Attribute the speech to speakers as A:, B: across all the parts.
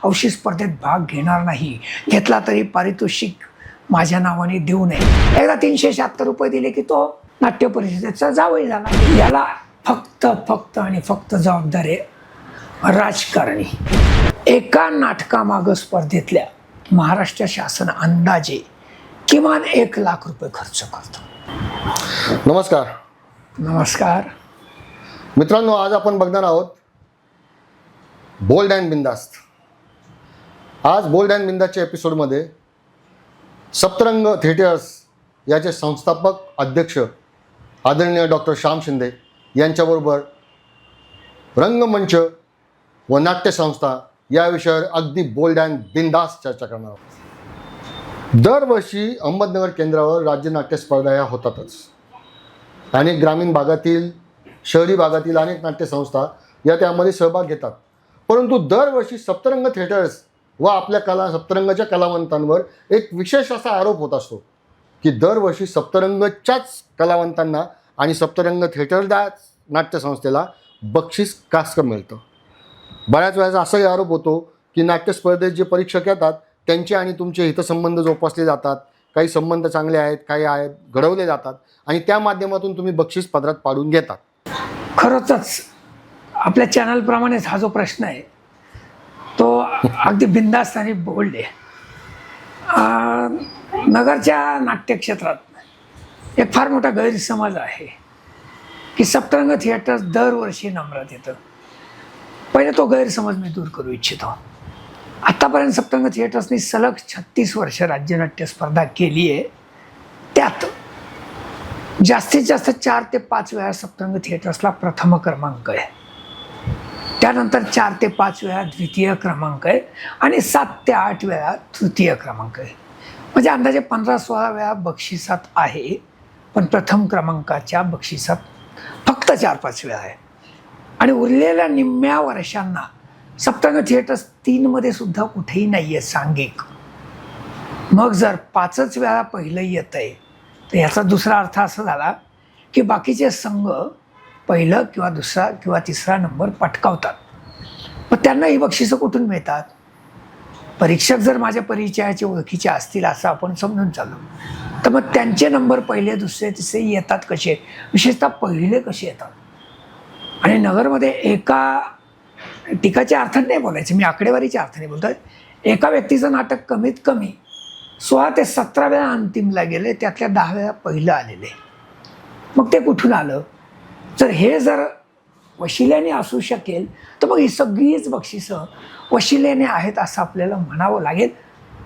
A: हौशी स्पर्धेत भाग घेणार नाही, घेतला तरी पारितोषिक माझ्या नावाने देऊ नये. एकदा 376 रुपये दिले की तो नाट्य परिषदेचा जावई झाला. याला फक्त आणि फक्त जबाबदार आहे राजकारणी. एका नाटकामागं स्पर्धेतल्या महाराष्ट्र शासन अंदाजे किमान 1 लाख रुपये खर्च करतं.
B: नमस्कार
C: मित्रांनो, आज आपण बघणार आहोत बोल्ड अँड बिंदास्त. आज बोल्ड अँड बिंदास्तच्या एपिसोडमध्ये सप्तरंग थिएटर्स याचे संस्थापक अध्यक्ष आदरणीय डॉक्टर श्याम शिंदे यांच्याबरोबर रंगमंच व नाट्यसंस्था या विषयावर अगदी बोल्ड अँड बिंदास्त चर्चा करणार आहोत. दरवर्षी अहमदनगर केंद्रावर राज्य नाट्य स्पर्धा ह्या होतातच. अनेक ग्रामीण भागातील, शहरी भागातील अनेक नाट्यसंस्था या त्यामध्ये सहभाग घेतात. परंतु दरवर्षी सप्तरंग थिएटर्स व आपल्या सप्तरंगाच्या कलावंतांवर एक विशेष असा आरोप होत असतो की दरवर्षी सप्तरंगच्याच कलावंतांना आणि सप्तरंग थिएटरच्याच नाट्यसंस्थेला बक्षीस कास्क मिळतं. बऱ्याच वेळेस असाही आरोप होतो की नाट्यस्पर्धेत जे परीक्षक येतात त्यांचे आणि तुमचे हितसंबंध जोपासले जातात, काही संबंध चांगले आहेत, काही आहेत घडवले जातात आणि त्या माध्यमातून तुम्ही बक्षीस पदरात पाडून घेतात.
A: खरंच आपल्या चॅनलप्रमाणेच हा जो प्रश्न आहे तो अगदी बिनधास्त आणि बोल्ड आहे. नगरच्या नाट्यक्षेत्रात एक फार मोठा गैरसमज आहे की सप्तरंग थिएटर्स दरवर्षी नम्रात येतं. पहिले तो गैरसमज मी दूर करू इच्छितो. आत्तापर्यंत सप्तरंग थिएटर्सनी सलग 36 वर्ष राज्यनाट्य स्पर्धा केली आहे. त्यात जास्तीत जास्त 4 ते 5 वेळा सप्तरंग थिएटर्सला प्रथम क्रमांक आहे, त्यानंतर 4 ते 5 वेळा द्वितीय क्रमांक आहे आणि 7 ते 8 वेळा तृतीय क्रमांक आहे. म्हणजे अंदाजे 15-16 वेळा बक्षिसात आहे, पण प्रथम क्रमांकाच्या बक्षिसात फक्त 4-5 वेळा आहे. आणि उरलेल्या निम्म्या वर्षांना सप्तरंग थिएटर्स 3 मध्ये सुद्धा कुठेही नाही आहे सांघिक. मग जर 5च वेळा पहिलं येत आहे तर याचा दुसरा अर्थ असा झाला की बाकीचे संघ पहिलं किंवा दुसरा किंवा तिसरा नंबर पटकावतात. मग त्यांना ही बक्षिसं कुठून मिळतात? परीक्षक जर माझ्या परिचयाचे ओळखीचे असतील असं आपण समजून चाललो तर मग त्यांचे नंबर पहिले, दुसरे, तिसरे येतात कसे, विशेषतः पहिले कसे येतात? आणि नगरमध्ये एका टीकाच्या अर्थाने नाही बोलायचं, मी आकडेवारीच्या अर्थाने बोलतोय. एका व्यक्तीचं नाटक कमीत कमी 16 ते 17 वेळा अंतिमला गेले, त्यातल्या 10 वेळा पहिलं आलेले. मग ते कुठून आलं? जर हे जर वशिल्याने असू शकेल तर मग ही सगळीच बक्षिसं वशिल्याने आहेत असं आपल्याला म्हणावं लागेल.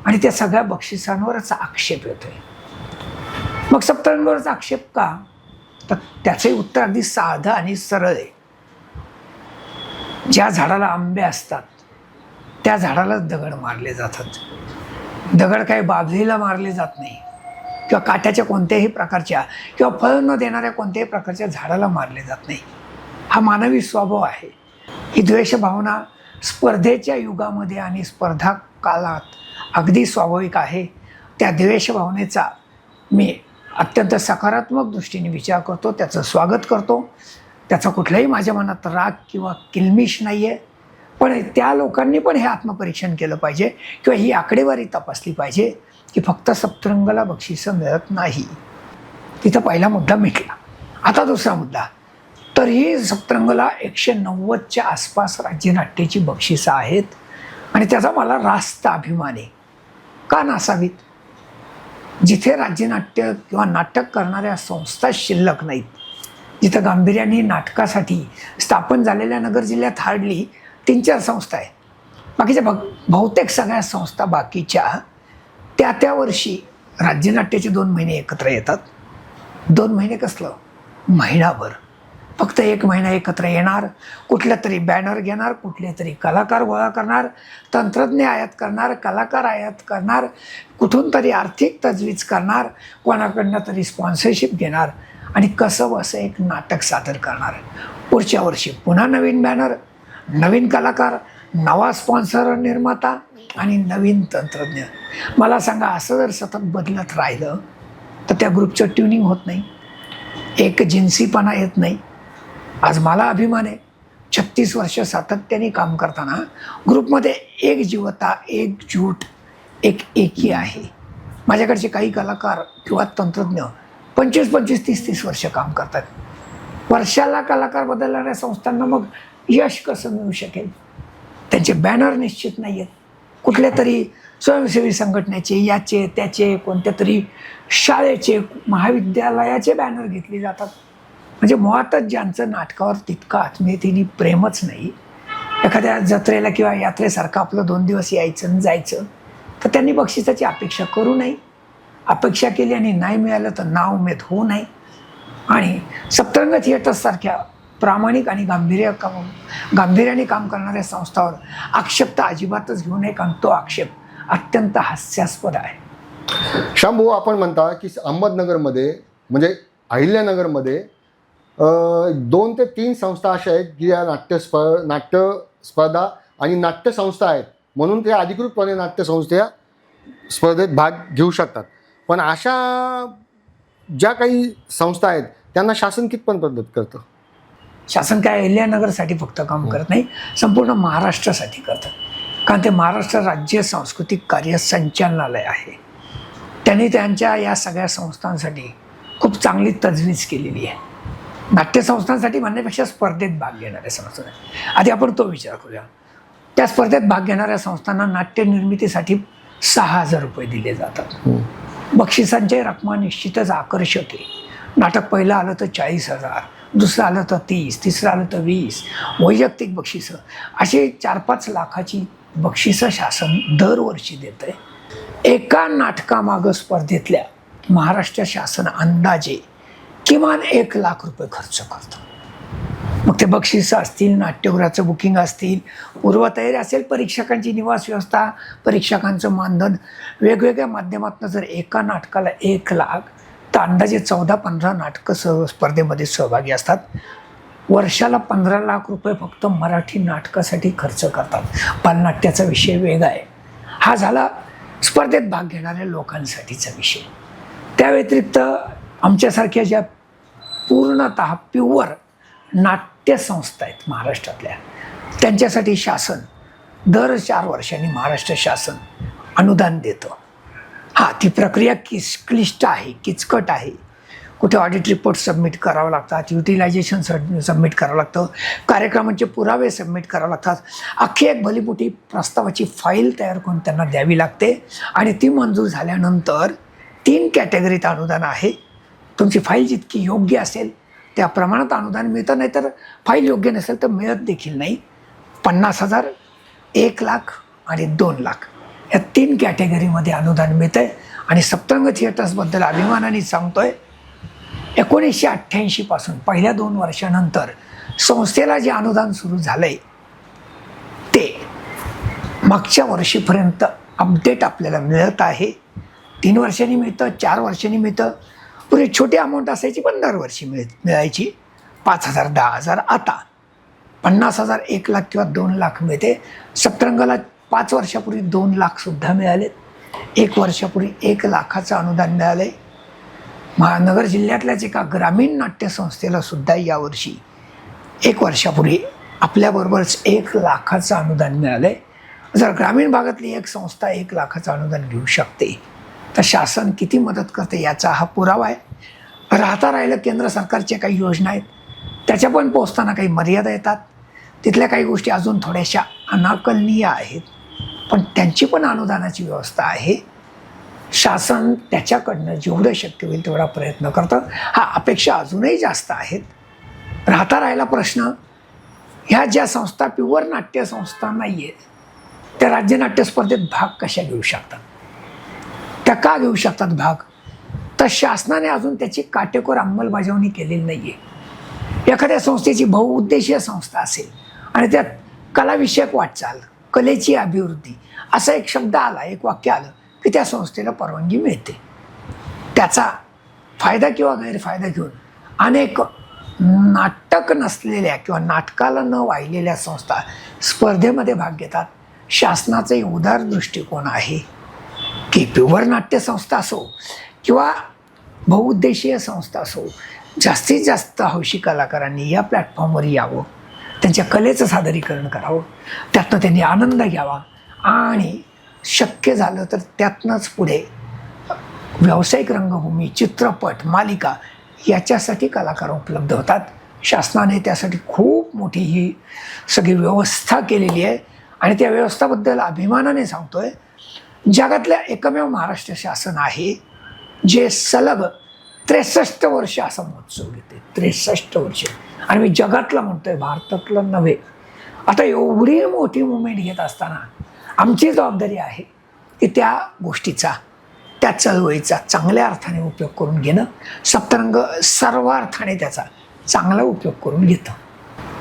A: आणि त्या सगळ्या बक्षिसांवरच आक्षेप येतोय. मग सप्तरंगावरच आक्षेप का? तर त्याचे उत्तर अगदी साधं आणि सरळ आहे. ज्या झाडाला आंबे असतात त्या झाडालाच दगड मारले जातात. दगड काही बाभलीला मारले जात नाही किंवा काट्याच्या कोणत्याही प्रकारच्या किंवा फळ न देणाऱ्या कोणत्याही प्रकारच्या झाडाला मारले जात नाही. हा मानवी स्वभाव आहे. ही द्वेष भावना स्पर्धेच्या युगामध्ये आणि स्पर्धा काळात अगदी स्वाभाविक आहे. त्या द्वेष भावनेचा मी अत्यंत सकारात्मक दृष्टीने विचार करतो, त्याचं स्वागत करतो. त्याचा कुठलाही माझ्या मनात राग किंवा किलमिश नाही आहे. पण त्या लोकांनी पण हे आत्मपरीक्षण केलं पाहिजे किंवा ही आकडेवारी तपासली पाहिजे की फक्त सप्तरंगाला बक्षिसं मिळत नाही. तिथं पहिला मुद्दा मिटला. आता दुसरा मुद्दा. तर ही सप्तरंगाला 190च्या आसपास राज्यनाट्याची बक्षिसं आहेत आणि त्याचा मला रास्त अभिमान आहे. का नसावीत? जिथे राज्यनाट्य किंवा नाटक करणाऱ्या संस्था शिल्लक नाहीत, जिथं गांभीर्याने नाटकासाठी स्थापन झालेल्या नगर जिल्ह्यात हार्डली 3-4 संस्था आहे. बाकीच्या बहुतेक सगळ्या संस्था बाकीच्या त्या वर्षी राज्यनाट्याचे 2 महिने एकत्र येतात. 2 महिने कसलं? महिनाभर. फक्त 1 महिना एकत्र येणार, कुठलं तरी बॅनर घेणार, कुठले तरी कलाकार गोळा करणार, तंत्रज्ञ आयात करणार, कलाकार आयात करणार, कुठून तरी आर्थिक तजवीज करणार, कोणाकडनं तरी स्पॉन्सरशिप घेणार आणि कसं बसं एक नाटक सादर करणार. पुढच्या वर्षी पुन्हा नवीन बॅनर, नवीन कलाकार, नवा स्पॉन्सर निर्माता आणि नवीन तंत्रज्ञ. मला सांगा, असं जर सतत बदलत राहिलं तर त्या ग्रुपचं ट्युनिंग होत नाही, एक जिन्सीपणा येत नाही. आज मला अभिमान आहे 36 वर्ष सातत्याने काम करताना ग्रुपमध्ये एकजीवता, एकजूट, एकी आहे. माझ्याकडचे काही कलाकार किंवा तंत्रज्ञ 25-25, 30-30 वर्ष काम करतात. वर्षाला कलाकार बदलणाऱ्या संस्थांना मग यश कसं मिळू शकेल? त्यांचे बॅनर निश्चित नाही आहेत. कुठल्या तरी स्वयंसेवी संघटनेचे, याचे त्याचे, कोणत्या तरी शाळेचे, महाविद्यालयाचे बॅनर घेतले जातात. म्हणजे मुळातच ज्यांचं नाटकावर तितकं आत्मीयतेने प्रेमच नाही, एखाद्या जत्रेला किंवा यात्रेसारखं आपलं 2 दिवस यायचं आणि जायचं, तर त्यांनी बक्षिसाची अपेक्षा करू नये. अपेक्षा केली आणि नाही मिळालं तर नाउमेद होऊ नये. आणि सप्तरंग थिएटर्ससारख्या प्रामाणिक आणि गांभीर्याने काम करणाऱ्या संस्थावर आक्षेप अजिबातच घेऊ नये, कारण तो आक्षेप अत्यंत हास्यास्पद आहे.
C: शांभू, आपण म्हणता की अहमदनगरमध्ये म्हणजे अहिल्यानगरमध्ये 2 ते 3 संस्था अशा आहेत की या नाट्य स्पर्धा आणि नाट्यसंस्था आहेत, म्हणून ते अधिकृतपणे नाट्यसंस्था या स्पर्धेत भाग घेऊ शकतात. पण अशा ज्या काही संस्था आहेत त्यांना शासन कितपत मदत करतं?
A: शासन काय अहिल्यानगरसाठी फक्त काम करत नाही, संपूर्ण महाराष्ट्रासाठी करतं. कारण ते महाराष्ट्र राज्य सांस्कृतिक कार्य संचालनालय आहे. त्यांनी त्यांच्या या सगळ्या संस्थांसाठी खूप चांगली तजवीज केलेली आहे. नाट्यसंस्थांसाठी म्हणण्यापेक्षा स्पर्धेत भाग घेणाऱ्या संस्था, आधी आपण तो विचार करूया. त्या स्पर्धेत भाग घेणाऱ्या संस्थांना नाट्य निर्मितीसाठी 6,000 रुपये दिले जातात. बक्षिसांच्या रकमा निश्चितच आकर्षक आहे. नाटक पहिलं आलं तर 40,000, दुसरं आलं तर 30, तिसरं आलं तर 20, वैयक्तिक बक्षिसं अशी 4-5 लाखाची बक्षिसं शासन दरवर्षी देतं आहे. एका नाटकामागं स्पर्धेतल्या महाराष्ट्र शासन अंदाजे किमान 1 लाख रुपये खर्च करतं. मग ते बक्षिसं असतील, नाट्यगृहाचं बुकिंग असतील, पूर्वतयारी असेल, परीक्षकांची निवास व्यवस्था, परीक्षकांचं मानधन, वेगवेगळ्या माध्यमातून जर एका नाटकाला 1 लाख, तर अंदाजे 14-15 नाटकं स्पर्धेमध्ये सहभागी असतात. वर्षाला 15 लाख रुपये फक्त मराठी नाटकासाठी खर्च करतात. बालनाट्याचा विषय वेगळा आहे. हा झाला स्पर्धेत भाग घेणाऱ्या लोकांसाठीचा विषय. त्या व्यतिरिक्त आमच्यासारख्या ज्या पूर्णतः प्युअर नाट्यसंस्था आहेत महाराष्ट्रातल्या, त्यांच्यासाठी शासन दर 4 वर्षांनी महाराष्ट्र शासन अनुदान देतं. हां, ती प्रक्रिया क्लिष्ट आहे, किचकट आहे. कुठे ऑडिट रिपोर्ट सबमिट करावं लागतात, युटिलायझेशन सबमिट करावं लागतं, कार्यक्रमांचे पुरावे सबमिट करावे लागतात. अख्खी एक भलीमोठी प्रस्तावाची फाईल तयार करून त्यांना द्यावी लागते. आणि ती मंजूर झाल्यानंतर 3 कॅटेगरीत अनुदान आहे. तुमची फाईल जितकी योग्य असेल त्या प्रमाणात अनुदान मिळतं, नाही तर फाईल योग्य नसेल तर मिळत देखील नाही. 50,000, 1 लाख आणि 2 लाख या 3 कॅटेगरीमध्ये अनुदान मिळतं आहे. आणि सप्तरंग थिएटर्सबद्दल अभिमानाने सांगतोय, 1988 पासून पहिल्या 2 वर्षानंतर संस्थेला जे अनुदान सुरू झालं आहे ते मागच्या वर्षीपर्यंत अपडेट आपल्याला मिळत आहे. 3 वर्षांनी मिळतं, 4 वर्षांनी मिळतं. पूर्वी छोटी अमाऊंट असायची पण दरवर्षी मिळायची 5,000, 10,000. आता 50,000, 1 लाख किंवा 2 लाख मिळते. सप्तरंगाला 5 वर्षापूर्वी 2 लाखसुद्धा मिळालेत. 1 वर्षापूर्वी 1 लाखाचं अनुदान मिळालं आहे. महानगर जिल्ह्यातल्याच एका ग्रामीण नाट्यसंस्थेला सुद्धा यावर्षी 1 वर्षापूर्वी आपल्याबरोबरच 1 लाखाचं अनुदान मिळालं आहे. जर ग्रामीण भागातली एक संस्था 1 लाखाचं अनुदान घेऊ शकते तर शासन किती मदत करते याचा हा पुरावा आहे. राहता राहिलं केंद्र सरकारच्या काही योजना आहेत, त्याच्या पण पोचताना काही मर्यादा येतात. तिथल्या काही गोष्टी अजून थोड्याशा अनाकलनीय आहेत, पण त्यांची पण अनुदानाची व्यवस्था आहे. शासन त्याच्याकडनं जेवढं शक्य होईल तेवढा प्रयत्न करतं. हा, अपेक्षा अजूनही जास्त आहेत. राहता राहिला प्रश्न, ह्या ज्या संस्था प्युअर नाट्यसंस्था नाही आहेत त्या राज्य नाट्य स्पर्धेत भाग कशा घेऊ शकतात? त्या का घेऊ शकतात भाग? तर शासनाने अजून त्याची काटेकोर अंमलबजावणी केलेली नाही आहे. एखाद्या संस्थेची बहुउद्देशीय संस्था असेल आणि त्यात कलाविषयक वाटचाल, कलेची अभिवृद्धी असा एक शब्द आला, एक वाक्य आलं की त्या संस्थेला परवानगी मिळते. त्याचा फायदा किंवा गैरफायदा घेऊन अनेक नाटक नसलेल्या किंवा नाटकाला न वाहिलेल्या संस्था स्पर्धेमध्ये भाग घेतात. शासनाचा उदार दृष्टिकोन आहे की प्युअर नाट्यसंस्था असो किंवा बहुउद्देशीय संस्था असो, जास्तीत जास्त हौशी कलाकारांनी या प्लॅटफॉर्मवर यावं, त्यांच्या कलेचं सादरीकरण करावं, त्यातनं त्यांनी आनंद घ्यावा आणि शक्य झालं तर त्यातनंच पुढे व्यावसायिक रंगभूमी, चित्रपट, मालिका याच्यासाठी कलाकार उपलब्ध होतात. शासनाने त्यासाठी खूप मोठी ही सगळी व्यवस्था केलेली आहे आणि त्या व्यवस्थाबद्दल अभिमानाने सांगतोय. जगातल्या एकमेव महाराष्ट्र शासन आहे जे सलग 63 वर्ष असा महोत्सव घेते. 63 वर्ष. आणि मी जगातला म्हणतोय, भारतातलं नव्हे. आता एवढी मोठी मुवमेंट घेत असताना आमची जबाबदारी आहे की त्या गोष्टीचा, त्या चळवळीचा चांगल्या अर्थाने उपयोग करून घेणं. सप्तरंग सर्व अर्थाने त्याचा चांगला उपयोग करून घेतं.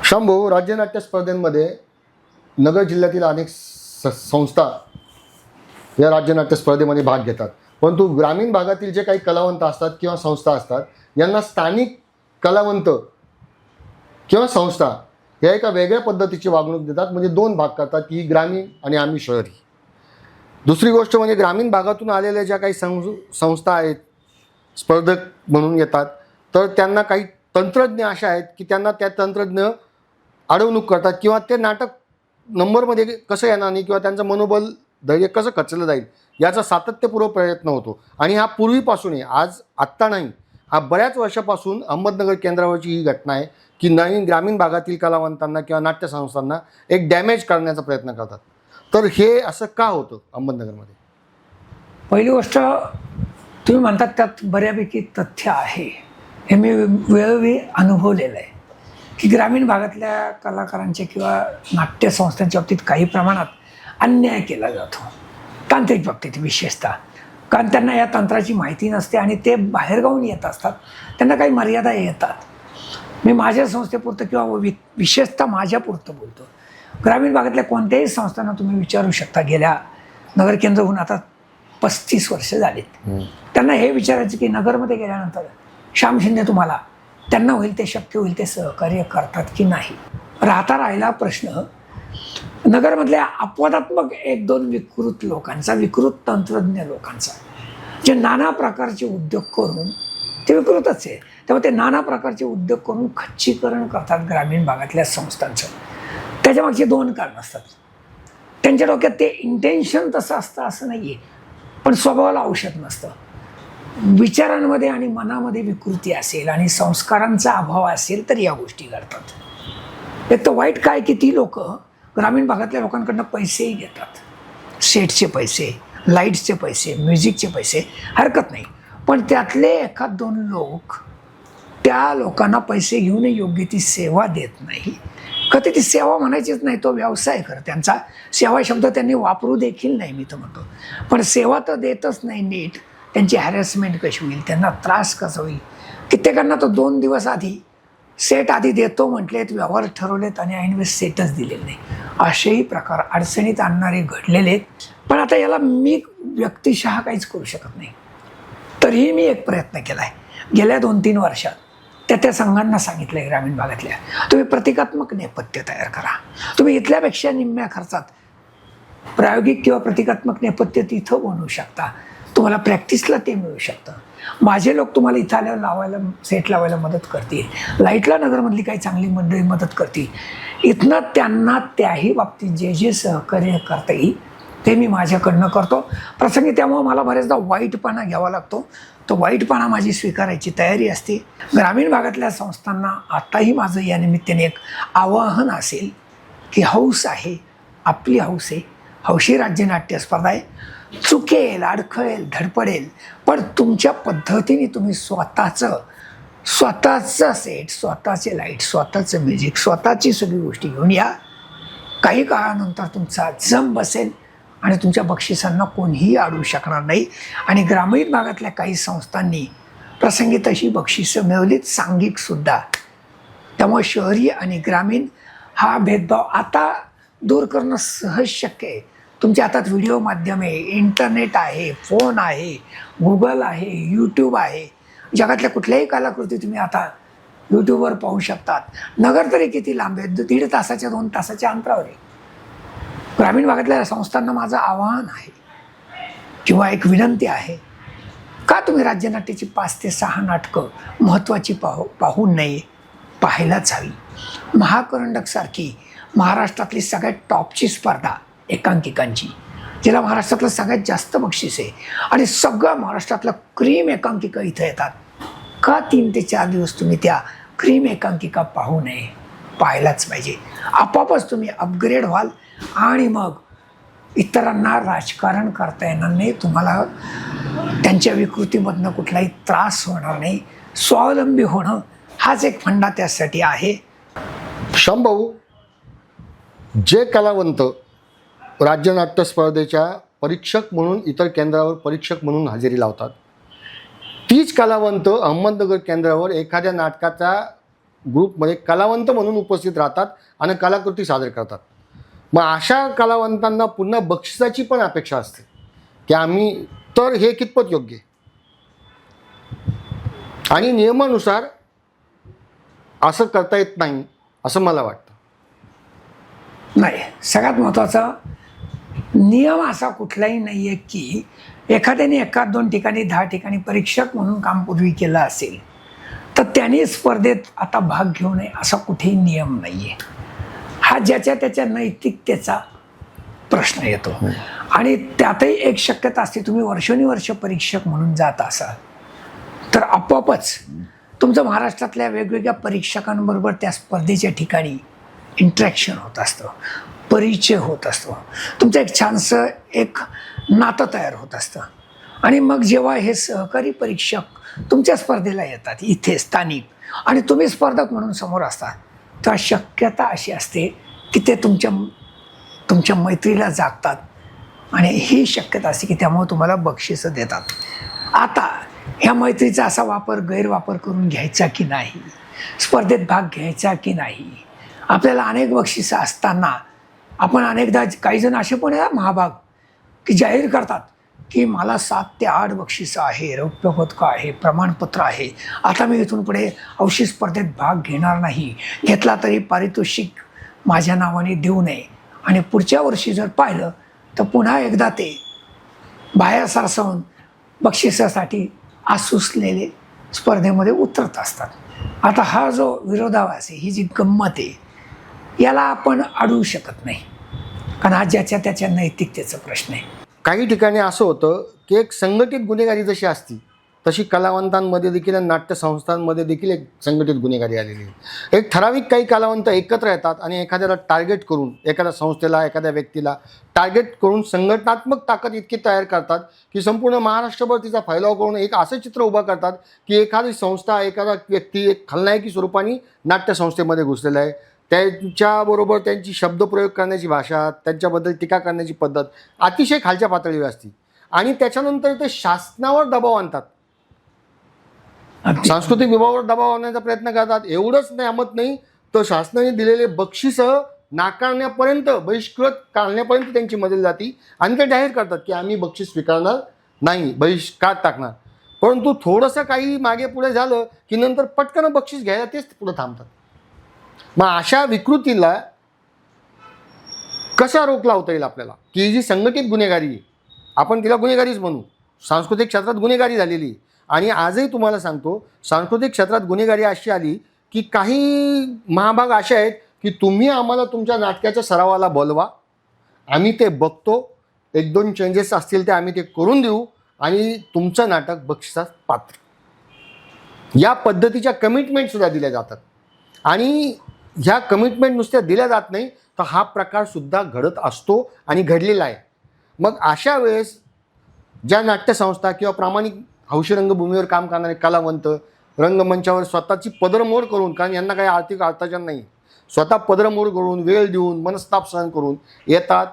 C: शंभू, राज्यनाट्य स्पर्धेमध्ये नगर जिल्ह्यातील अनेक संस्था या राज्यनाट्य स्पर्धेमध्ये भाग घेतात, परंतु ग्रामीण भागातील जे काही कलावंत असतात किंवा संस्था असतात यांना स्थानिक कलावंत किंवा संस्था या एका वेगळ्या पद्धतीची वागणूक देतात. म्हणजे दोन भाग करतात, की ग्रामीण आणि आम्ही शहरी. दुसरी गोष्ट म्हणजे ग्रामीण भागातून आलेल्या ज्या काही संस्था आहेत, स्पर्धक म्हणून येतात, तर त्यांना काही तंत्रज्ञ अशा आहेत की त्यांना त्या तंत्रज्ञ अडवणूक करतात किंवा ते नाटक नंबरमध्ये कसं येणार नाही किंवा त्यांचं मनोबल धैर्य कसं खचलं जाईल याचा सातत्यपूर्व प्रयत्न होतो. आणि हा पूर्वीपासून आहे, आज आत्ता नाही, हा बऱ्याच वर्षापासून अहमदनगर केंद्रावरची ही घटना आहे की नवीन ग्रामीण भागातील कलावंतांना किंवा नाट्यसंस्थांना एक डॅमेज करण्याचा प्रयत्न करतात. तर हे असं का होतं अहमदनगरमध्ये?
A: पहिली गोष्ट, तुम्ही म्हणतात त्यात बऱ्यापैकी तथ्य आहे. हे मी वेळोवेळी अनुभवलेलं आहे की ग्रामीण भागातल्या कलाकारांच्या किंवा नाट्यसंस्थांच्या बाबतीत काही प्रमाणात अन्याय केला जातो, तांत्रिक बाबतीत विशेषतः. कारण त्यांना या तंत्राची माहिती नसते आणि ते बाहेरगावून येत असतात, त्यांना काही मर्यादा येतात. मी माझ्या संस्थेपुरतं किंवा विशेषतः माझ्यापुरतं बोलतो. ग्रामीण भागातल्या कोणत्याही संस्थांना तुम्ही विचारू शकता. गेल्या नगर केंद्र होऊन आता 35 वर्ष झालीत. त्यांना हे विचारायचं की नगरमध्ये गेल्यानंतर श्याम शिंदे तुम्हाला त्यांना होईल ते शक्य होईल ते सहकार्य करतात की नाही. राहिला प्रश्न नगरमधल्या अपवादात्मक 1-2 विकृत लोकांचा, विकृत तंत्रज्ञ लोकांचा, जे नाना प्रकारचे उद्योग करून, ते विकृतच आहे, तेव्हा ते नाना प्रकारचे उद्योग करून खच्चीकरण करतात ग्रामीण भागातल्या संस्थांचं. त्याच्यामागची 2 कारणं असतात. त्यांच्या डोक्यात ते इंटेन्शन तसं असतं असं नाही आहे, पण स्वभावाला औषध नसतं. विचारांमध्ये आणि मनामध्ये विकृती असेल आणि संस्कारांचा अभाव असेल तर या गोष्टी घडतात. एक तर वाईट काय की ती लोक ग्रामीण भागातल्या लोकांकडनं पैसेही घेतात. सेटचे पैसे, लाईट्सचे पैसे, म्युझिकचे पैसे, हरकत नाही, पण त्यातले 1-2 लोक त्या लोकांना पैसे घेऊन योग्य ती सेवा देत नाही. कधी ती सेवा म्हणायचीच नाही, तो व्यवसाय कर त्यांचा. सेवा शब्द त्यांनी वापरू देखील नाही मी तर म्हणतो. पण सेवा तर देतच नाही नीट. त्यांची हॅरेसमेंट कशी होईल, त्यांना त्रास कसा होईल. कित्येकांना तो 2 दिवस आधी सेट आधी देतो म्हटलेत, व्यवहार ठरवलेत आणि ऐनवेळेस सेटच दिलेले नाही. असेही प्रकार अडचणीत आणणारे घडलेले आहेत. पण आता याला मी व्यक्तिशः काहीच करू शकत नाही. तरीही मी एक प्रयत्न केला आहे गेल्या 2-3 वर्षात. त्या संघांना सांगितलं आहे ग्रामीण भागातल्या, तुम्ही प्रतिकात्मक नेपथ्य तयार करा. तुम्ही इथल्यापेक्षा निम्म्या खर्चात प्रायोगिक किंवा प्रतिकात्मक नेपथ्य तिथं बनवू शकता. तुम्हाला प्रॅक्टिसला ते मिळू शकतं. माझे लोक तुम्हाला इथं आल्यावर सेट लावायला मदत करतील. लाईटला नगरमधली काही चांगली मंडळी मदत करतील. इथनं त्यांना त्याही बाबतीत जे जे सहकार्य करता येईल ते मी माझ्याकडनं करतो. प्रसंगी त्यामुळं मला बरेचदा वाईटपणा घ्यावा लागतो. तो वाईटपणा माझी स्वीकारायची तयारी असते. ग्रामीण भागातल्या संस्थांना आताही माझं या निमित्ताने एक आवाहन असेल की हौस आहे, आपली हौस आहे, हौशी राज्यनाट्य स्पर्धा आहे. चुकेल, अडखळेल, धडपडेल, पण तुमच्या पद्धतीने तुम्ही स्वतःचं सेट, स्वतःचे लाईट, स्वतःचं म्युझिक, स्वतःची सगळी गोष्टी घेऊन या. काही काळानंतर तुमचा जम बसेल आणि तुमच्या बक्षिसांना कोणीही अडवू शकणार नाही. आणि ग्रामीण भागातल्या काही संस्थांनी प्रसंगी तशी बक्षिसं मिळवलीत, सांघिकसुद्धा. त्यामुळे शहरी आणि ग्रामीण हा भेदभाव आता दूर करणं सहज शक्य आहे. तुमच्या हातात व्हिडिओ माध्यम आहे, इंटरनेट आहे, फोन आहे, गुगल आहे, यूट्यूब आहे. जगातल्या कुठल्याही कलाकृती तुम्ही आता यूट्यूबवर पाहू शकतात. नगर तरी किती लांब आहे, 1.5 तासाच्या 2 तासाच्या अंतरावर आहे. ग्रामीण भागातल्या संस्थांना माझं आवाहन आहे किंवा एक विनंती आहे, का तुम्ही राज्यनाट्याची 5 ते 6 नाटकं महत्त्वाची पाहू नये, पाहायलाच हवी. महाकरंडकसारखी महाराष्ट्रातली सगळ्यात टॉपची स्पर्धा एकांकिकांची, जिला महाराष्ट्रातलं सगळ्यात जास्त बक्षीस आहे आणि सगळं महाराष्ट्रातलं क्रीम एकांकिका इथं येतात, का 3 ते 4 दिवस तुम्ही त्या क्रीम एकांकिका पाहू नये? पाहायलाच पाहिजे. आपोआपच तुम्ही अपग्रेड व्हाल आणि मग इतरांना राजकारण करता येणार नाही, तुम्हाला त्यांच्या विकृतीमधनं कुठलाही त्रास होणार नाही. स्वावलंबी होणं हाच एक फंडा त्यासाठी आहे.
C: शामभाऊ, जे कलावंत राज्य नाट्य स्पर्धेच्या परीक्षक म्हणून इतर केंद्रावर परीक्षक म्हणून हजेरी लावतात, तीच कलावंत अहमदनगर केंद्रावर एखाद्या नाटकाच्या ग्रुपमध्ये कलावंत म्हणून उपस्थित राहतात आणि कलाकृती सादर करतात. मग अशा कलावंतांना पुन्हा बक्षिसाची पण अपेक्षा असते की आम्ही, तर हे कितपत योग्य आहे? आणि नियमानुसार असं करता येत नाही असं मला वाटतं.
A: नाही, सगळ्यात महत्त्वाचा नियम असा कुठलाही नाही आहे की एखाद्याने 1-2 ठिकाणी 10 ठिकाणी परीक्षक म्हणून काम पूर्वी केलं असेल तर त्याने स्पर्धेत आता भाग घेऊ नये असा कुठेही नियम नाही आहे. हा ज्याच्या त्याच्या नैतिकतेचा प्रश्न येतो. आणि त्यातही एक शक्यता असते, तुम्ही वर्षोनिवर्ष परीक्षक म्हणून जात असाल तर आपोआपच तुमचं महाराष्ट्रातल्या वेगवेगळ्या परीक्षकांबरोबर त्या स्पर्धेच्या ठिकाणी इंटरॅक्शन होत असतं, परिचय होत असतो, तुमचं एक छानसं एक नातं तयार होत असतं. आणि मग जेव्हा हे सहकारी परीक्षक तुमच्या स्पर्धेला येतात इथे स्थानिक आणि तुम्ही स्पर्धक म्हणून समोर असतात, तर शक्यता अशी असते की ते तुमच्या मैत्रीला जागतात आणि ही शक्यता असते की त्यामुळे तुम्हाला बक्षिसं देतात. आता ह्या मैत्रीचा असा गैरवापर करून घ्यायचा की नाही, स्पर्धेत भाग घ्यायचा की नाही, आपल्याला अनेक बक्षिसं असताना आपण अनेकदा, काही जण असे पण आहे महाभाग की जाहीर करतात की मला 7 ते 8 बक्षिसं आहे, रौप्य पदकं आहे, प्रमाणपत्र आहे, आता मी इथून पुढे हौशी स्पर्धेत भाग घेणार नाही, घेतला तरी पारितोषिक माझ्या नावाने देऊ नये. आणि पुढच्या वर्षी जर पाहिलं तर पुन्हा एकदा ते बाहेर सरसावून बक्षिसासाठी आसुसलेले स्पर्धेमध्ये उतरत असतात. आता हा जो विरोधाभास आहे, ही जी गंमत आहे, याला आपण अडवू शकत नाही, कारण हा ज्याच्या त्याच्या नैतिकतेचा प्रश्न आहे.
C: काही ठिकाणी असं होतं की एक संघटित गुन्हेगारी जशी असती तशी कलावंतांमध्ये देखील आणि नाट्यसंस्थांमध्ये देखील एक संघटित गुन्हेगारी आलेली आहे. एक ठराविक काही कलावंत एकत्र येतात आणि एखाद्याला टार्गेट करून, एखाद्या संस्थेला, एखाद्या व्यक्तीला टार्गेट करून संघटनात्मक ताकद इतकी तयार करतात की संपूर्ण महाराष्ट्रभर तिचा फैलाव करून एक असं चित्र उभं करतात की एखादी संस्था, एखादा व्यक्ती एक खलनायकी स्वरूपाने नाट्यसंस्थेमध्ये घुसलेला आहे. त्यांच्याबरोबर त्यांची शब्दप्रयोग करण्याची भाषा, त्यांच्याबद्दल टीका करण्याची पद्धत अतिशय खालच्या पातळीवर असते आणि त्याच्यानंतर ते शासनावर दबाव आणतात, सांस्कृतिक विभागावर दबाव आणण्याचा प्रयत्न करतात. एवढंच जमत नाही तर शासनाने दिलेले बक्षिसं नाकारण्यापर्यंत, बहिष्कृत काढण्यापर्यंत त्यांची मदत जाती आणि ते जाहीर करतात की आम्ही बक्षीस स्वीकारणार नाही, बहिष्कार टाकणार. परंतु थोडंसं काही मागे पुढे झालं की नंतर पटकन बक्षीस घ्यायला तेच पुढे थांबतात. मग अशा विकृतीला कशा रोख लावता येईल आपल्याला, की जी संघटित गुन्हेगारी आहे, आपण तिला गुन्हेगारीच म्हणू, सांस्कृतिक क्षेत्रात गुन्हेगारी झालेली आहे. आणि आजही तुम्हाला सांगतो, सांस्कृतिक क्षेत्रात गुन्हेगारी अशी आली की काही महाभाग असे आहेत की तुम्ही आम्हाला तुमच्या नाटकाच्या सरावाला बोलवा, आम्ही ते बघतो, 1-2 चेंजेस असतील ते आम्ही ते करून देऊ आणि तुमचं नाटक बक्षिसास पात्र. या पद्धतीच्या कमिटमेंटसुद्धा दिल्या जातात आणि ह्या कमिटमेंट नुसत्या दिल्या जात नाही तर हा प्रकारसुद्धा घडत असतो आणि घडलेला आहे. मग अशा वेळेस ज्या नाट्यसंस्था किंवा प्रामाणिक हौशी रंगभूमीवर काम करणारे कलावंत रंगमंचावर स्वतःची पदरमोड करून, कारण यांना काही आर्थिक अर्थार्जन नाही, स्वतः पदरमोड करून, वेळ देऊन, मनस्ताप सहन करून येतात,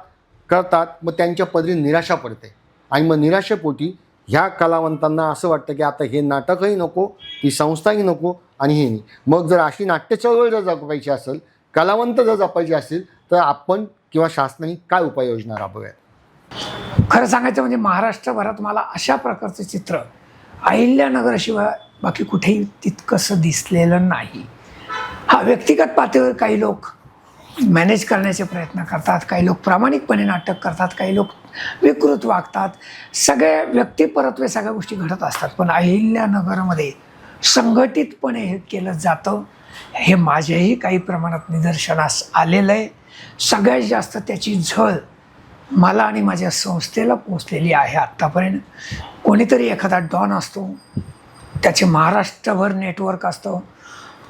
C: करतात, मग त्यांच्या पदरी निराशा पडते आणि मग निराशेपोटी ह्या कलावंतांना असं वाटतं की आता हे नाटकही नको, ती संस्थाही नको आणि हे नाही. मग जर अशी नाट्य चळवळ जर जपायची असेल, कलावंत जर जपायची असेल तर आपण किंवा शासनाने काय उपाययोजना राबवाव्यात?
A: खरं सांगायचं म्हणजे महाराष्ट्रभरात मला अशा प्रकारचं चित्र अहिल्यानगरशिवाय बाकी कुठेही तितकंसं दिसलेलं नाही. हा, व्यक्तिगत पातळीवर काही लोक मॅनेज करण्याचे प्रयत्न करतात, काही लोक प्रामाणिकपणे नाटक करतात, काही लोक विकृत वागतात, सगळे व्यक्तिपरत्वे सगळ्या गोष्टी घडत असतात. पण अहिल्यानगरमध्ये संघटितपणे हे केलं जातं हे माझ्याही काही प्रमाणात निदर्शनास आलेलं आहे. सगळ्यात जास्त त्याची झळ मला आणि माझ्या संस्थेला पोचलेली आहे. आत्तापर्यंत कोणीतरी एखादा डॉन असतो, त्याचे महाराष्ट्रभर नेटवर्क असतं,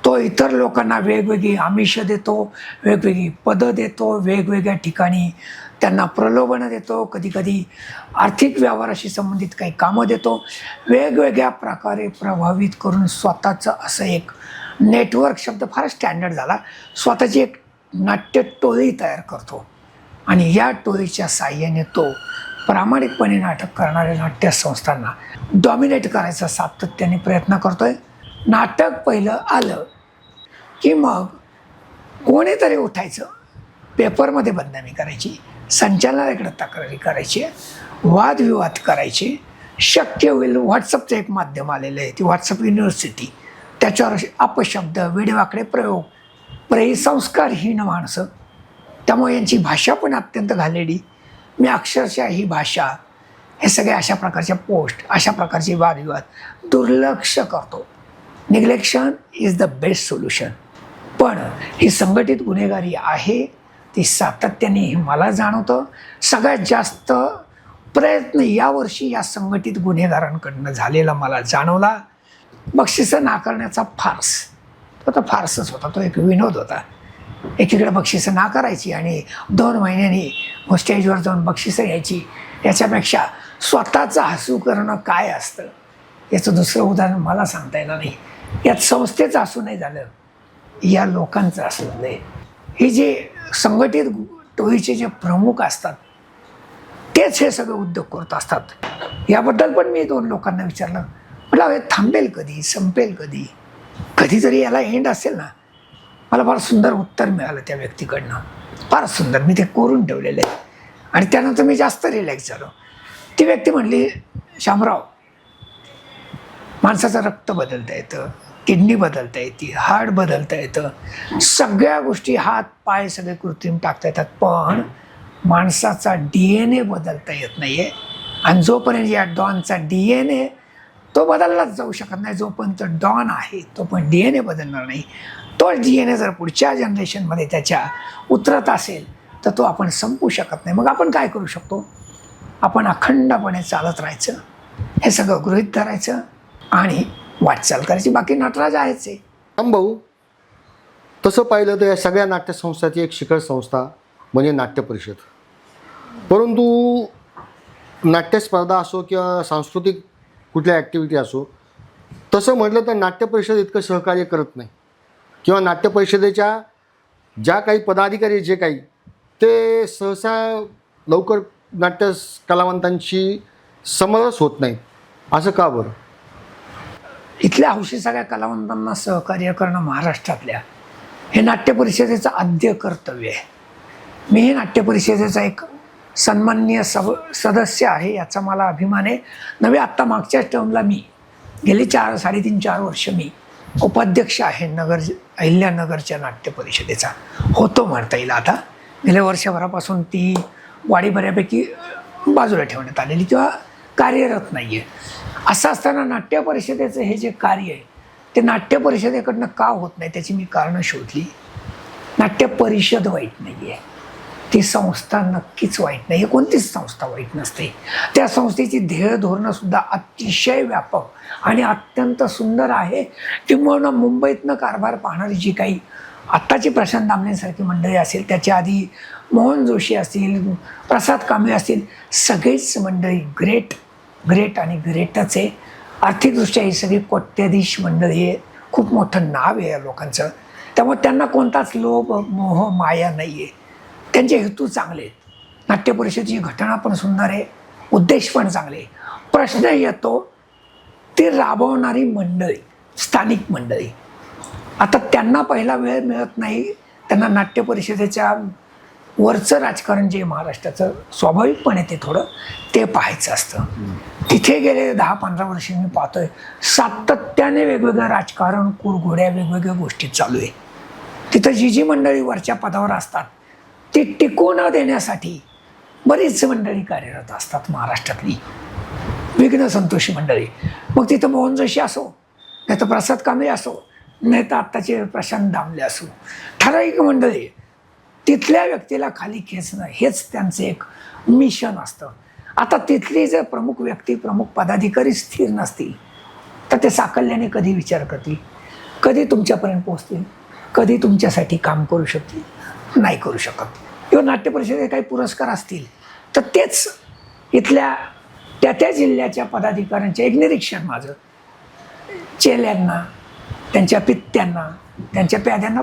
A: तो इतर लोकांना वेगवेगळी आमिषं देतो, वेगवेगळी पदं देतो, वेगवेगळ्या ठिकाणी त्यांना प्रलोभनं देतो, कधीकधी आर्थिक व्यवहाराशी संबंधित काही कामं देतो, वेगवेगळ्या प्रकारे प्रभावित करून स्वतःचं असं एक नेटवर्क, शब्द फार स्टँडर्ड झाला, स्वतःची एक नाट्य टोळी तयार करतो आणि या टोळीच्या साह्याने तो प्रामाणिकपणे नाटक करणाऱ्या नाट्यसंस्थांना डॉमिनेट करायचा सातत्याने प्रयत्न करतोय. नाटक पहिलं आलं की मग कोणीतरी उठायचं, पेपरमध्ये बदनामी करायची, संचालनालयाकडे तक्रारी करायची, वादविवाद करायचे, शक्य होईल व्हॉट्सअपचं एक माध्यम आलेलं आहे, ती व्हॉट्सअप युनिव्हर्सिटी, त्याच्यावर अपशब्द, वेडेवाकडे प्रयोग, संस्कारहीन माणसं, त्यामुळे यांची भाषा पण अत्यंत घालेली. मी अक्षरशः ही भाषा, हे सगळे अशा प्रकारच्या पोस्ट, अशा प्रकारचे वादविवाद दुर्लक्ष करतो. Neglection is the best solution. पण ही संघटित गुन्हेगारी आहे, ती सातत्याने हे मला जाणवतं. सगळ्यात जास्त प्रयत्न यावर्षी या संघटित गुन्हेगारांकडनं झालेला मला जाणवला. बक्षिसं नाकारण्याचा फार्स, तो तर फार्सच होता, तो एक विनोद होता. एकीकडे बक्षिसं नाकारायची आणि 2 महिन्यांनी मग स्टेजवर जाऊन बक्षिसं घ्यायची. याच्यापेक्षा स्वतःचं हसू करणं काय असतं याचं दुसरं उदाहरण मला सांगता येणार नाही. यात संस्थेचं हसू नाही झालं, या लोकांचं हसू झालं. हे जे संघटित टोळीचे जे प्रमुख असतात तेच हे सगळे उद्योग करत असतात. याबद्दल पण मी 2 लोकांना विचारलं, म्हटलं हे थांबेल कधी, संपेल कधी, कधीतरी याला एंड असेल ना. मला फार सुंदर उत्तर मिळालं त्या व्यक्तीकडनं, फार सुंदर, मी ते कोरून ठेवलेलं आहे. आणि त्यानंतर मी जास्त रिलॅक्स झालो. ती व्यक्ती म्हणली, शामराव, माणसाचं रक्त बदलता येतं, किडनी बदलता येते, हार्ट बदलता येतं, सगळ्या गोष्टी, हात पाय सगळे कृत्रिम टाकता येतात, पण माणसाचा DNA बदलता येत नाही आहे. आणि जोपर्यंत या डॉनचा DNA तो बदललाच जाऊ शकत नाही, जोपर्यंत डॉन आहे तो पण DNA बदलणार नाही. तो DNA जर पुढच्या जनरेशनमध्ये त्याच्या उतरत असेल तर तो आपण संपू शकत नाही. मग आपण काय करू शकतो? आपण अखंडपणे चालत राहायचं, हे सगळं गृहीत धरायचं आणि वाटचाल करायची. बाकी नटराज आहेच आहे.
C: भाऊ, तसं पाहिलं तर या सगळ्या नाट्यसंस्थाची एक शिखर संस्था म्हणजे नाट्य परिषद. परंतु नाट्यस्पर्धा असो किंवा सांस्कृतिक कुठल्या ॲक्टिव्हिटी असो, तसं म्हटलं तर नाट्य परिषद इतकं सहकार्य करत नाही, किंवा नाट्य परिषदेच्या ज्या काही पदाधिकारी जे काही ते सहसा लवकर नाट्य कलावंतांशी समरस होत नाहीत. असं का बरं?
A: इथल्या हौशी सगळ्या कलावंतांना सहकार्य करणं महाराष्ट्रातल्या हे नाट्य परिषदेचं आद्य कर्तव्य आहे. मी हे नाट्य परिषदेचा एक सन्माननीय सदस्य आहे, याचा मला अभिमान आहे. नव्हे, आत्ता मागच्या टर्मला मी गेली 3.5 वर्ष मी उपाध्यक्ष आहे अहिल्यानगरच्या नाट्य परिषदेचा, होतो म्हणता येईल. आता गेल्या वर्षभरापासून ती वाढी बऱ्यापैकी बाजूला ठेवण्यात आलेली किंवा कार्यरत नाही आहे. असं असताना नाट्य परिषदेचं हे जे कार्य आहे ते नाट्य परिषदेकडनं का होत नाही त्याची मी कारणं शोधली. नाट्य परिषद वाईट नाही आहे, ती संस्था नक्कीच वाईट नाही आहे, कोणतीच संस्था वाईट नसते. त्या संस्थेची ध्येय धोरणंसुद्धा अतिशय व्यापक आणि अत्यंत सुंदर आहे. किंवा मुंबईतनं कारभार पाहणारी जी काही आत्ताची प्रशांत दामलेंसारखी मंडळी असेल, त्याच्या आधी मोहन जोशी असतील, प्रसाद कांबळे असतील, सगळीच मंडळी ग्रेट आणि ग्रेटच आहे. आर्थिकदृष्ट्या ही सगळी कोट्याधीश मंडळी आहे, खूप मोठं नाव आहे या लोकांचं. त्यामुळे त्यांना कोणताच लोभ मोह माया नाही आहे, त्यांचे हेतू चांगले आहेत. नाट्य परिषदेची घटना पण सुंदर आहे, उद्देश पण चांगले. प्रश्न येतो ती राबवणारी मंडळी, स्थानिक मंडळी, आता त्यांना पहिला वेळ मिळत नाही. त्यांना नाट्य परिषदेच्या वरचं राजकारण जे महाराष्ट्राचं स्वाभाविकपणे ते थोडं ते पाहायचं असतं. तिथे गेले 10-15 वर्ष मी पाहतोय सातत्याने वेगवेगळं राजकारण, कुरघोड्या, वेगवेगळ्या गोष्टी चालू आहे. तिथं जी मंडळी वरच्या पदावर असतात ती टिकू न देण्यासाठी बरीच मंडळी कार्यरत असतात महाराष्ट्रातली, विघ्न संतोषी मंडळी. मग तिथं मोहन जोशी असो, नाही तर प्रसाद कांबळे असो, नाही तर आत्ताचे प्रशांत दामले असो, ठराविक मंडळी तिथल्या व्यक्तीला खाली खेचणं हेच त्यांचं एक मिशन असतं. आता तिथली जर प्रमुख व्यक्ती, प्रमुख पदाधिकारी स्थिर नसतील तर ते साकल्याने कधी विचार करतील, कधी तुमच्यापर्यंत पोहोचतील, कधी तुमच्यासाठी काम करू शकतील? नाही करू शकत. किंवा नाट्य परिषदेत काही पुरस्कार असतील तर तेच इथल्या त्या जिल्ह्याच्या पदाधिकाऱ्यांचे एक निरीक्षण माझं, चेल्यांना, त्यांच्या पित्यांना, त्यांच्या प्याद्यांना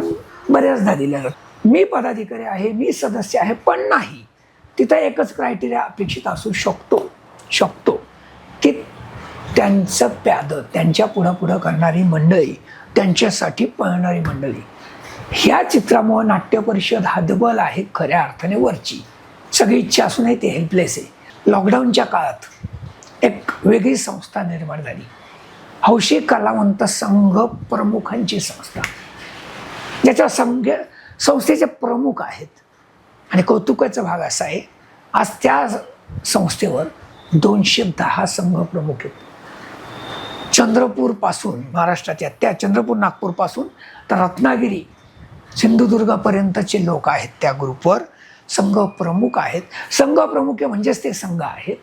A: बऱ्याचदा दिलं जातं. मी पदाधिकारी आहे, मी सदस्य आहे, पण नाही. तिथं एकच क्रायटेरिया अपेक्षित असू शकतो की त्यांचं प्यादं, त्यांच्या पुढं करणारी मंडळी, त्यांच्यासाठी पळणारी मंडळी. ह्या चित्रामुळं नाट्य परिषद हतबल आहे खऱ्या अर्थाने वरची. सगळी इच्छा असूनही ते हेल्पलेस आहे. लॉकडाऊनच्या काळात एक वेगळी संस्था निर्माण झाली, हौशी कलावंत संघ प्रमुखांची संस्था, ज्याच्या संस्थेचे प्रमुख आहेत. आणि कौतुकाचा भाग असा आहे, आज त्या संस्थेवर 210 संघ प्रमुख आहेत. चंद्रपूरपासून, महाराष्ट्राच्या त्या चंद्रपूर नागपूरपासून तर रत्नागिरी सिंधुदुर्गापर्यंतचे लोक आहेत त्या ग्रुपवर. संघ प्रमुख आहेत. संघ प्रमुख म्हणजेच ते संघ आहेत.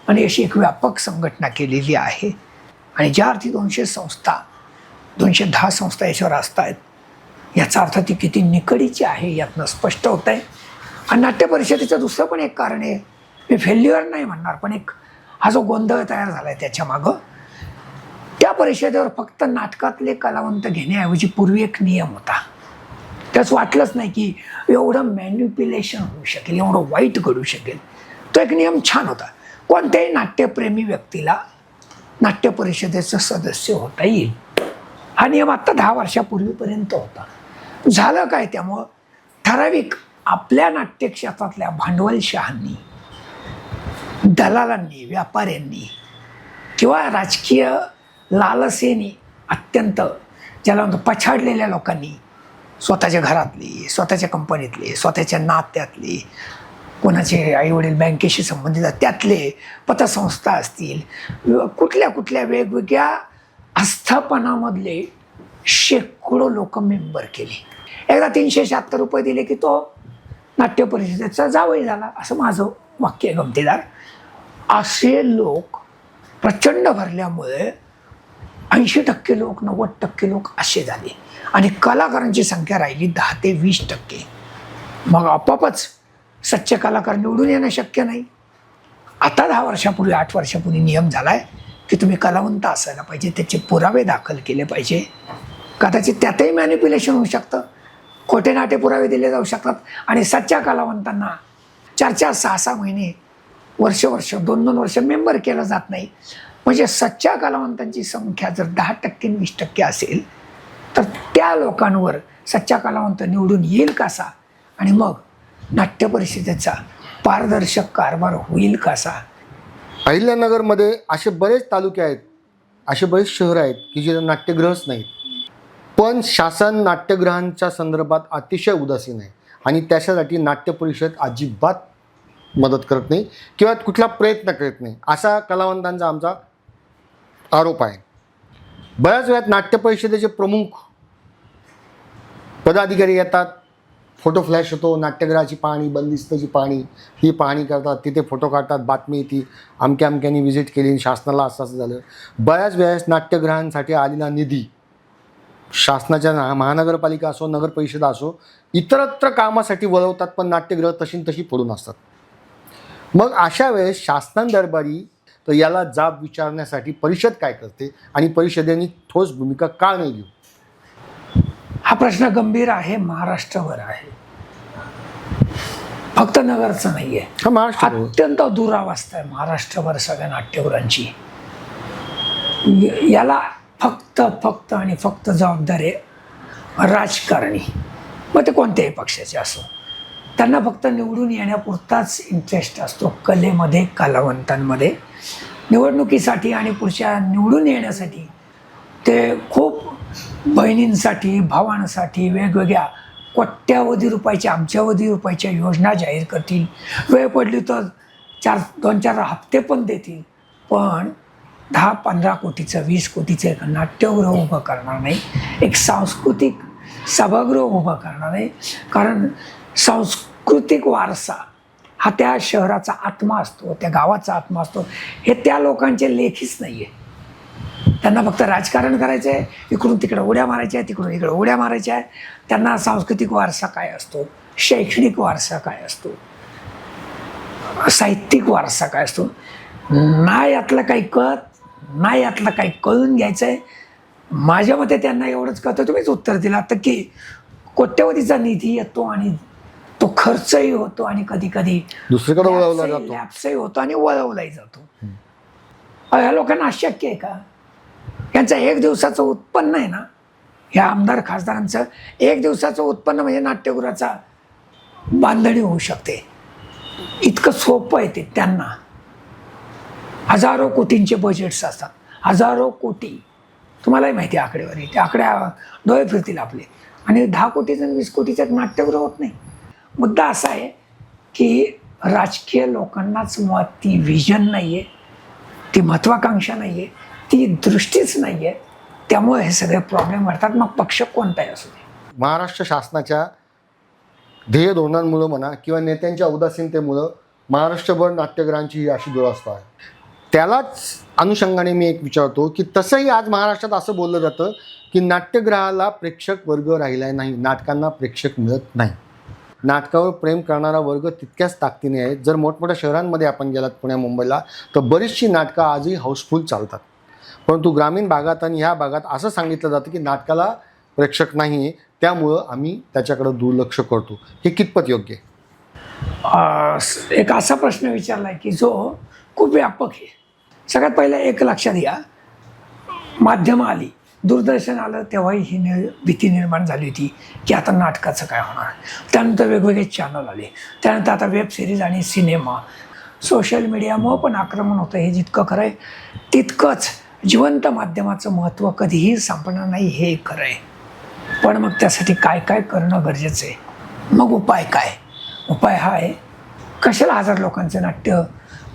A: आणि अशी एक व्यापक संघटना केलेली आहे. आणि ज्या अर्थी 210 संस्था याच्यावर असतात, याचा अर्थ ती किती निकडीची आहे यातनं स्पष्ट होत आहे. आणि नाट्य परिषदेचं दुसरं पण एक कारण आहे, मी फेल्युअर नाही म्हणणार, पण एक हा जो गोंधळ तयार झाला आहे त्याच्या मागं, त्या परिषदेवर फक्त नाटकातले कलावंत घेण्याऐवजी पूर्वी एक नियम होता. त्याच वाटलंच नाही की एवढं मॅन्युप्युलेशन होऊ शकेल, एवढं वाईट घडू शकेल. तो एक नियम छान होता, कोणत्याही नाट्यप्रेमी व्यक्तीला नाट्य परिषदेचं सदस्य होता येईल. हा नियम आत्ता 10 वर्षापूर्वीपर्यंत होता. झालं काय, त्यामुळं ठराविक आपल्या नाट्यक्षेत्रातल्या भांडवलशहांनी, दलालांनी, व्यापाऱ्यांनी किंवा राजकीय लालसेनी अत्यंत ज्याला म्हणतो पछाडलेल्या लोकांनी, स्वतःच्या घरातली, स्वतःच्या कंपनीतले, स्वतःच्या नात्यातले, कोणाचे आईवडील बँकेशी संबंधित त्यातले, पतसंस्था असतील, कुठल्या वेगवेगळ्या आस्थापनामधले शेकडो लोक मेंबर केले. एकदा 376 रुपये दिले की तो नाट्य परिषदेचा जावई झाला, असं माझं वाक्य गमतीदार. असे लोक प्रचंड भरल्यामुळे 80% लोक, 90% लोक असे झाले. आणि कलाकारांची संख्या राहिली 10 ते 20%. मग आपोआपच सच्चे कलाकार निवडून येणं शक्य नाही. आता 10 वर्षापूर्वी, 8 वर्षापूर्वी नियम झाला आहे की तुम्ही कलावंत असायला पाहिजे, त्याचे पुरावे दाखल केले पाहिजे. कदाचित त्यातही मॅनिप्युलेशन होऊ शकतं, खोटे नाटे पुरावे दिले जाऊ शकतात. आणि सच्च्या कलावंतांना 4-4, 6-6 महिने, वर्ष, 2-2 वर्ष मेंबर केलं जात नाही. म्हणजे सच्च्या कलावंतांची संख्या जर 10% 20% असेल तर त्या लोकांवर सच्चा कलावंत निवडून येईल कसा, आणि मग नाट्य परिषदेचा पारदर्शक कारभार होईल कसा.
C: अहिल्यानगरमध्ये असे बरेच तालुके आहेत, असे बरेच शहरं आहेत की जिथे नाट्यगृहच नाहीत. पण शासन नाट्यगृहांच्या संदर्भात अतिशय उदासीन आहे आणि त्याच्यासाठी नाट्य परिषद अजिबात मदत करत नाही किंवा कुठला प्रयत्न करत नाही, असा कलावंतांचा आमचा आरोप आहे. बऱ्याच वेळात नाट्य परिषदेचे प्रमुख पदाधिकारी येतात, फोटो फ्लॅश होतो, नाट्यगृहाची पाहणी, बंदिस्तची पाहणी, ही पाहणी करतात, तिथे फोटो काढतात, बातमी येते, अमक्यानी व्हिजिट केली, शासनाला असं झालं. बऱ्याच वेळेस नाट्यगृहांसाठी आलेला निधी शासनाच्या महानगरपालिका असो, नगर परिषद असो, इतरत्र कामासाठी वळवतात, पण नाट्यगृह तशी पडून असतात. मग अशा वेळेस शासनादरबारी तर याला जाब विचारण्यासाठी परिषद काय करते आणि परिषदेने ठोस भूमिका का नाही घेऊ?
A: हा प्रश्न गंभीर आहे, महाराष्ट्रावर आहे, फक्त नगरचं नाही आहे.
C: हा महाराष्ट्र
A: अत्यंत दुरावस्था आहे महाराष्ट्रावर सगळ्या नाट्यगृहांची. याला फक्त आणि फक्त जबाबदार आहे राजकारणी, मग ते कोणत्याही पक्षाचे असो. त्यांना फक्त निवडून येण्यापुरताच इंटरेस्ट असतो कलेमध्ये, कलावंतांमध्ये. निवडणुकीसाठी आणि पुढच्या निवडून येण्यासाठी ते खूप बहिणींसाठी, भावांसाठी वेगवेगळ्या कोट्यावधी रुपयाच्या, अब्जावधी रुपयाच्या योजना जाहीर करतील. वेळ पडली तर 2-4 हप्ते पण देतील. पण 10-15 कोटीचं 20 कोटीचं एक नाट्यगृह उभं करणार नाही, एक सांस्कृतिक सभागृह उभं करणार नाही. कारण सांस्कृतिक वारसा हा त्या शहराचा आत्मा असतो, त्या गावाचा आत्मा असतो. हे त्या लोकांचे लेखीच नाही आहे. त्यांना फक्त राजकारण करायचं आहे, इकडून तिकडं उड्या मारायच्या आहे, तिकडून इकडं उड्या मारायच्या आहे. त्यांना सांस्कृतिक वारसा काय असतो, शैक्षणिक वारसा काय असतो, साहित्यिक वारसा काय असतो, ना यातलं काही कळत, ना यातलं काही कळून घ्यायचं आहे. माझ्या मते त्यांना एवढंच कळतं, तुम्हीच उत्तर दिलं आता, की कोट्यवधीचा निधी येतो आणि तो खर्चही होतो आणि कधी कधी
C: दुसरीकडे वळवला जातो,
A: लॅप्सही होतो आणि वळवलाही जातो. ह्या लोकांना अशक्य आहे का? यांचं एक दिवसाचं उत्पन्न आहे ना, ह्या आमदार खासदारांचं एक दिवसाचं उत्पन्न म्हणजे नाट्यगृहाचा बांधणी होऊ शकते. इतकं सोपं आहे ते. त्यांना हजारो कोटींचे बजेट्स असतात, हजारो कोटी. तुम्हालाही माहिती आहे आकडेवारी, ते आकड्या डोळे फिरतील आपले. आणि 10 कोटीचं आणि 20 कोटीचं नाट्यगृह होत नाही. मुद्दा असा आहे की राजकीय लोकांनाच मुळात ती व्हिजन नाही आहे, ती महत्त्वाकांक्षा नाही आहे, ती दृष्टीच नाही आहे. त्यामुळे हे सगळे प्रॉब्लेम वाढतात. मग पक्ष कोणताही असू दे.
C: महाराष्ट्र शासनाच्या ध्येय धोरणांमुळं म्हणा किंवा नेत्यांच्या उदासीनतेमुळं महाराष्ट्रभर नाट्यगृहांची ही अशी दुरावस्था आहे. त्यालाच अनुषंगाने मी एक विचारतो की तसंही आज महाराष्ट्रात असं बोललं जातं की नाट्यगृहाला प्रेक्षक वर्ग राहिला नाही, नाटकांना प्रेक्षक मिळत नाही. नाटकावर प्रेम करणारा वर्ग तितक्याच ताकदीने आहे. जर मोठमोठ्या शहरांमध्ये आपण गेलात, पुण्या मुंबईला, तर बरीचशी नाटकं आजही हाऊसफुल चालतात. परंतु ग्रामीण भागात आणि ह्या भागात असं सांगितलं जातं की नाटकाला प्रेक्षक नाही आहे, त्यामुळं आम्ही त्याच्याकडं दुर्लक्ष करतो. हे कितपत योग्य आहे?
A: एक असा प्रश्न विचारला आहे की जो खूप व्यापक आहे. सगळ्यात पहिलं एक लक्षात घ्या, माध्यमं आली, दूरदर्शन आलं तेव्हाही ही भीती निर्माण झाली होती की आता नाटकाचं काय होणार. त्यानंतर वेगवेगळे चॅनल आले, त्यानंतर आता वेब सिरीज आणि सिनेमा, सोशल मीडियामुळं पण आक्रमण होतं. हे जितकं खरं आहे तितकंच जिवंत माध्यमाचं महत्त्व कधीही संपणार नाही, हे खरं आहे. पण मग त्यासाठी काय काय करणं गरजेचं आहे. मग उपाय काय? उपाय हा आहे, कशाला 1000 लोकांचं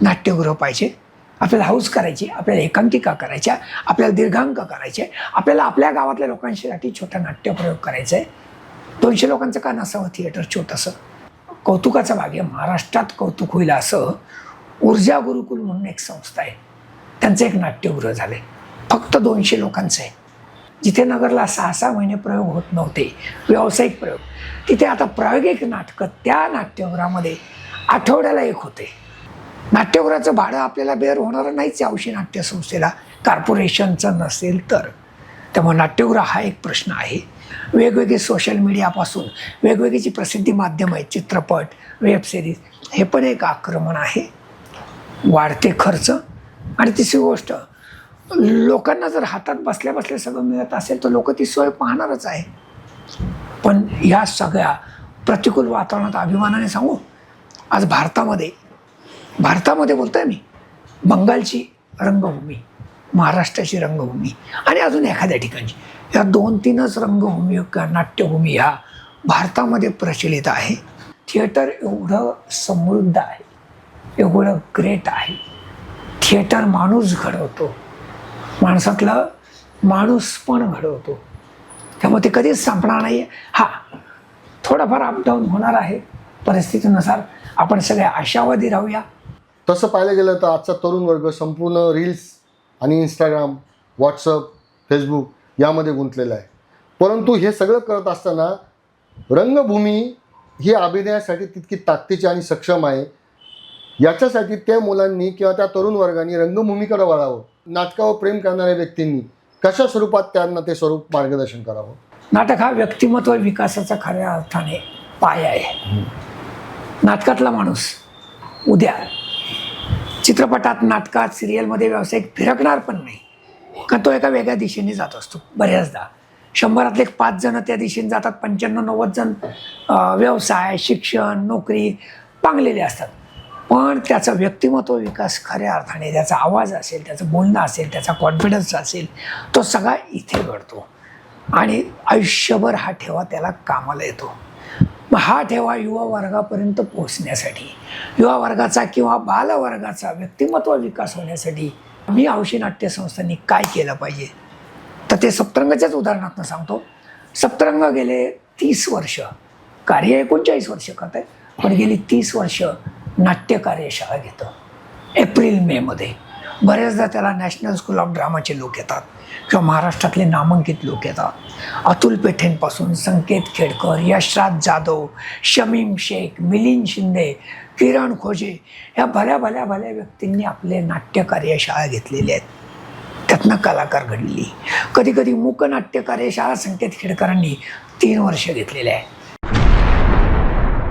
A: नाट्यगृह पाहिजे? आपल्याला हाऊस करायची, आपल्याला एकांकिका करायच्या, आपल्याला दीर्घांक करायचे, आपल्याला आपल्या गावातल्या लोकांसाठी छोटा नाट्यप्रयोग करायचा आहे. 200 लोकांचं का नसावं थिएटर छोटंसं? कौतुकाचा भाग आहे. महाराष्ट्रात कौतुक होईल असं ऊर्जा गुरुकुल म्हणून एक संस्था आहे, त्यांचं एक नाट्यगृह झालं आहे, फक्त 200 लोकांचं आहे. जिथे नगरला 6-6 महिने प्रयोग होत नव्हते, व्यावसायिक प्रयोग, तिथे आता प्रायोगिक नाटकं त्या नाट्यगृहामध्ये आठवड्याला एक होते. नाट्यगृहाचं भाडं आपल्याला बेअर होणारं नाहीच आहे औषधी नाट्य संस्थेला, कॉर्पोरेशनचं नसेल तर. त्यामुळे नाट्यगृह हा एक प्रश्न आहे. वेगवेगळे सोशल मीडियापासून वेगवेगळी जी प्रसिद्धी माध्यमं आहेत, चित्रपट, वेब सिरीज, हे पण एक आक्रमण आहे. वाढते खर्च. आणि तिसरी गोष्ट, लोकांना जर हातात बसल्या बसल्या सगळं मिळत असेल तर लोक ती सोय पाहणारच आहे. पण ह्या सगळ्या प्रतिकूल वातावरणात अभिमानाने सांगू, आज भारतामध्ये बोलतोय मी, बंगालची रंगभूमी, महाराष्ट्राची रंगभूमी आणि अजून एखाद्या ठिकाणची, या 2-3च रंगभूमी, नाट्यभूमी ह्या भारतामध्ये प्रचलित आहे. थिएटर एवढं समृद्ध आहे, एवढं ग्रेट आहे. थिएटर माणूस घडवतो, माणसातलं माणूस पण घडवतो. त्यामुळे ते कधीच संपणार नाही आहे. हा, थोडाफार अपडाऊन होणार आहे परिस्थितीनुसार. आपण सगळे आशावादी राहूया.
C: तसं पाहायला गेलं तर आजचा तरुण वर्ग संपूर्ण रील्स आणि इंस्टाग्राम, व्हॉट्सअप, फेसबुक यामध्ये गुंतलेला आहे. परंतु हे सगळं करत असताना रंगभूमी ही अभिनयासाठी तितकी ताकदीची आणि सक्षम आहे. याच्यासाठी त्या मुलांनी किंवा त्या तरुण वर्गाने रंगभूमीकडे वळावं. नाटकावर प्रेम करणाऱ्या व्यक्तींनी कशा स्वरूपात त्यांना ते स्वरूप मार्गदर्शन करावं.
A: नाटक हा व्यक्तिमत्व विकासाचा खऱ्या अर्थाने पाया आहे. नाटकातला माणूस उद्या चित्रपटात, नाटकात, सिरियलमध्ये व्यावसायिक फिरकणार पण नाही, का तो एका वेगळ्या दिशेने जात असतो. बऱ्याचदा 100 5 जण त्या दिशेने जातात, 95-90 जण व्यवसाय, शिक्षण, नोकरी पांगलेले असतात. पण त्याचा व्यक्तिमत्व विकास खऱ्या अर्थाने, त्याचा आवाज असेल, त्याचं बोलणं असेल, त्याचा कॉन्फिडन्स असेल, तो सगळा इथे घडतो आणि आयुष्यभर हा ठेवा त्याला कामाला येतो. मग हा ठेवा युवा वर्गापर्यंत पोहोचण्यासाठी, युवा वर्गाचा किंवा बालवर्गाचा व्यक्तिमत्व विकास होण्यासाठी मी हौशी नाट्य संस्थांनी काय केलं पाहिजे, तर ते सप्तरंगाच्याच उदाहरणातून सांगतो. सप्तरंग गेले 30 वर्ष, कार्य 39 वर्ष करत आहे, पण गेली 30 वर्ष नाट्य कार्यशाळा घेतं. एप्रिल मे मध्ये बऱ्याचदा त्याला नॅशनल स्कूल ऑफ ड्रामाचे लोक येतात किंवा महाराष्ट्रातले नामांकित लोक येतात. अतुल पेठेंपासून संकेत खेडकर, यशराज जाधव, शमीम शेख, मिलिंद शिंदे, किरण खोजे या भल्या भल्या भल्या व्यक्तींनी आपले नाट्य कार्यशाळा घेतलेल्या आहेत. त्यातनं कलाकार घडली. कधी कधी मूक नाट्य कार्यशाळा संकेत खेडकरांनी 3 वर्ष घेतलेल्या आहे.